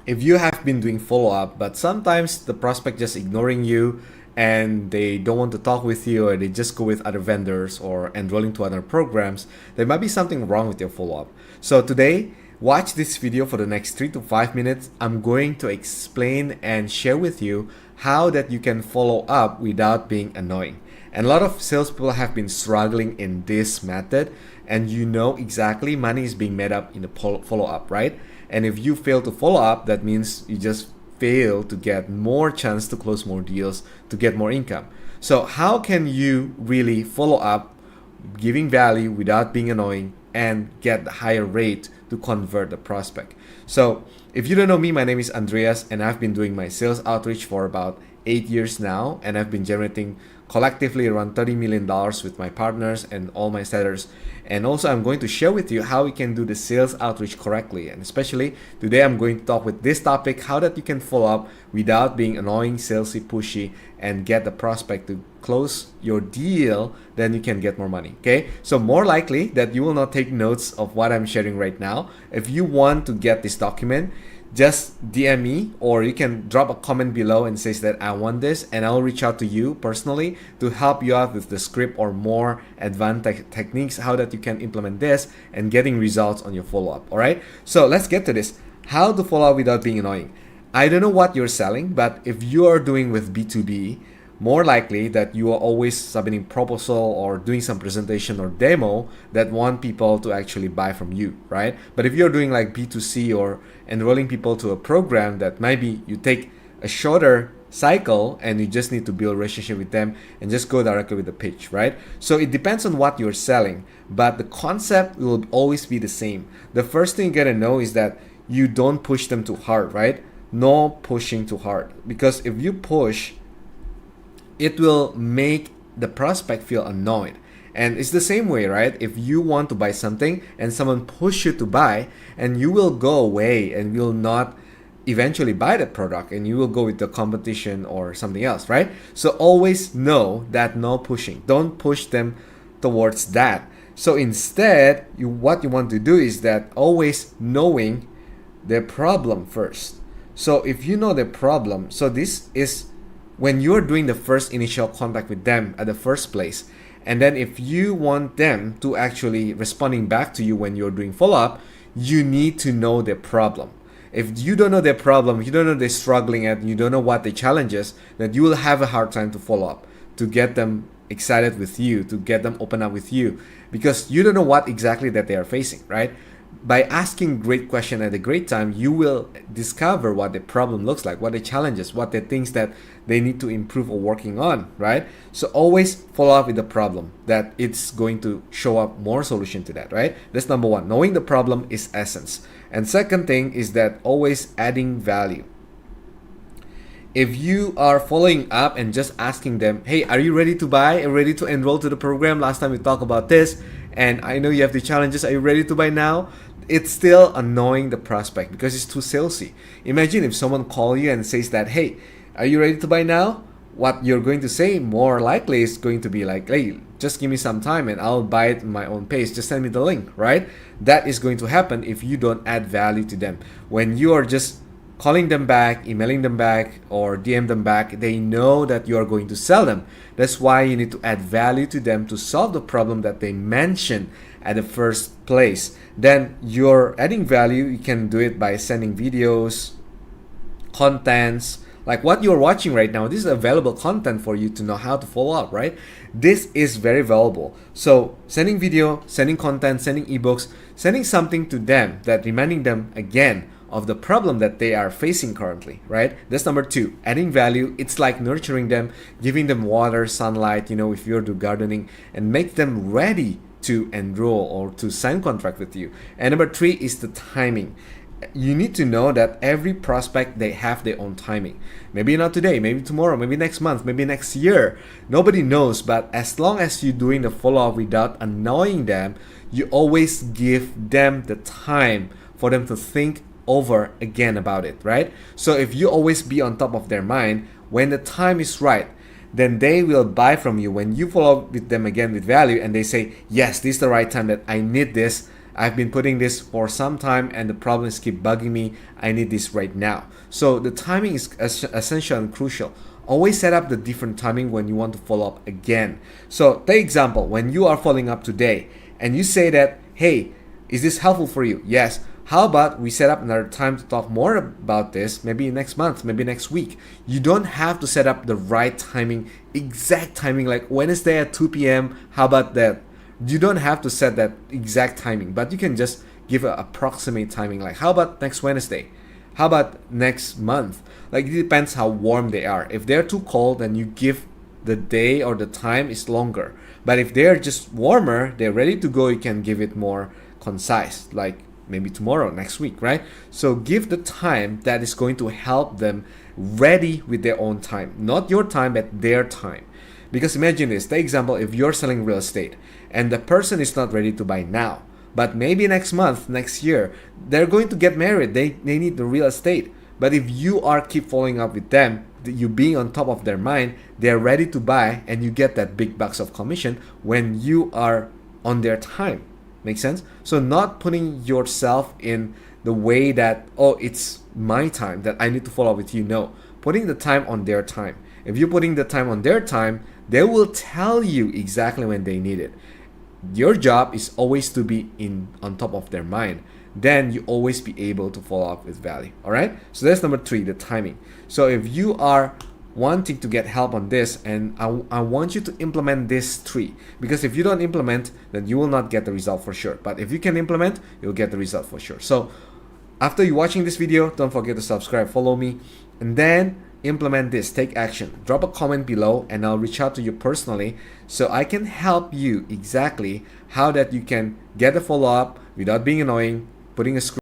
If you have been doing follow-up, but sometimes the prospect just ignoring you and they don't want to talk with you, or they just go with other vendors or enrolling to other programs, there might be something wrong with your follow-up. So today, watch this video for the next 3 to 5 minutes. I'm going to explain and share with you how that you can follow up without being annoying. And a lot of salespeople have been struggling in this method, and you know exactly money is being made up in the follow-up, right? And if you fail to follow up, that means you just fail to get more chance to close more deals, to get more income. So how can you really follow up, giving value without being annoying, and get the higher rate to convert the prospect? So if you don't know me, my name is Andreas, and I've been doing my sales outreach for about 8 years now, and I've been generating collectively around $30 million with my partners and all my sellers. And also I'm going to share with you how we can do the sales outreach correctly. And especially today I'm going to talk with this topic, how that you can follow up without being annoying, salesy, pushy, and get the prospect to close your deal. Then you can get more money. Okay, so more likely that you will not take notes of what I'm sharing right now. If you want to get this document, just DM me, or you can drop a comment below and says that I want this, and I'll reach out to you personally to help you out with the script or more advanced techniques, how that you can implement this and getting results on your follow-up. All right, so let's get to this. How to follow up without being annoying. I don't know what you're selling, but if you are doing with B2B, more likely that you are always submitting proposal or doing some presentation or demo that want people to actually buy from you, right? But if you're doing like B2C or enrolling people to a program, that maybe you take a shorter cycle and you just need to build a relationship with them and just go directly with the pitch, right? So it depends on what you're selling, but the concept will always be the same. The first thing you gotta know is that you don't push them too hard, right? No pushing too hard, because if you push, it will make the prospect feel annoyed. And it's the same way, right? If you want to buy something and someone push you to buy, and you will go away and will not eventually buy that product, and you will go with the competition or something else, right? So always know that no pushing. Don't push them towards that. So instead, what you want to do is that always knowing their problem first. So if you know the problem, so this is when you're doing the first initial contact with them at the first place. And then if you want them to actually responding back to you when you're doing follow-up, you need to know their problem. If you don't know their problem, you don't know they're struggling at, you don't know what the challenges, then you will have a hard time to follow up, to get them excited with you, to get them open up with you, because you don't know what exactly that they are facing, right? By asking great question at a great time, you will discover what the problem looks like, what the challenges, what the things that they need to improve or working on, right? So always follow up with the problem, that it's going to show up more solution to that, right? That's number one. Knowing the problem is essence. And second thing is that always adding value. If you are following up and just asking them, hey, are you ready to buy? Are you ready to enroll to the program? Last time we talked about this, and I know you have the challenges. Are you ready to buy now? It's still annoying the prospect because it's too salesy. Imagine if someone calls you and says that, hey, are you ready to buy now? What you're going to say more likely is going to be like, hey, just give me some time and I'll buy it in my own pace. Just send me the link, right? That is going to happen if you don't add value to them. When you are just calling them back, emailing them back, or DM them back, they know that you are going to sell them. That's why you need to add value to them to solve the problem that they mentioned at the first place. Then you're adding value. You can do it by sending videos, contents, like what you're watching right now. This is available content for you to know how to follow up, right? This is very valuable. So sending video, sending content, sending ebooks, sending something to them that reminding them again of the problem that they are facing currently, right? That's number two, adding value. It's like nurturing them, giving them water, sunlight, if you're do gardening, and make them ready to enroll or to sign contract with you. And number three is the timing. You need to know that every prospect, they have their own timing. Maybe not today, maybe tomorrow, maybe next month, maybe next year. Nobody knows, but as long as you're doing the follow-up without annoying them, you always give them the time for them to think over again about it, right? So if you always be on top of their mind, when the time is right, then they will buy from you. When you follow up with them again with value and they say, yes, this is the right time that I need this, I've been putting this for some time and the problems keep bugging me. I need this right now. So the timing is essential and crucial. Always set up the different timing when you want to follow up again. So take example, when you are following up today and you say that, hey, is this helpful for you? Yes. How about we set up another time to talk more about this, maybe next month, maybe next week. You don't have to set up the right timing, exact timing, like Wednesday at 2 p.m. How about that? You don't have to set that exact timing, but you can just give an approximate timing, like how about next Wednesday? How about next month? Like it depends how warm they are. If they're too cold, then you give the day or the time is longer. But if they're just warmer, they're ready to go, you can give it more concise, like maybe tomorrow, next week, right? So give the time that is going to help them ready with their own time, not your time, but their time. Because imagine this, the example, if you're selling real estate and the person is not ready to buy now, but maybe next month, next year, they're going to get married, they need the real estate. But if you are keep following up with them, you being on top of their mind, they're ready to buy and you get that big bucks of commission when you are on their time. Make sense? So not putting yourself in the way that, oh, it's my time that I need to follow up with you. No, putting the time on their time. If you're putting the time on their time, they will tell you exactly when they need it. Your job is always to be on top of their mind. Then you always be able to follow up with value. All right. So that's number 3, the timing. So if you are wanting to get help on this, and I want you to implement this 3, because if you don't implement, then you will not get the result for sure. But if you can implement, you'll get the result for sure. So after you watching this video, don't forget to subscribe, follow me, and then implement this, take action. Drop a comment below and I'll reach out to you personally so I can help you exactly how that you can get a follow-up without being annoying, putting a screw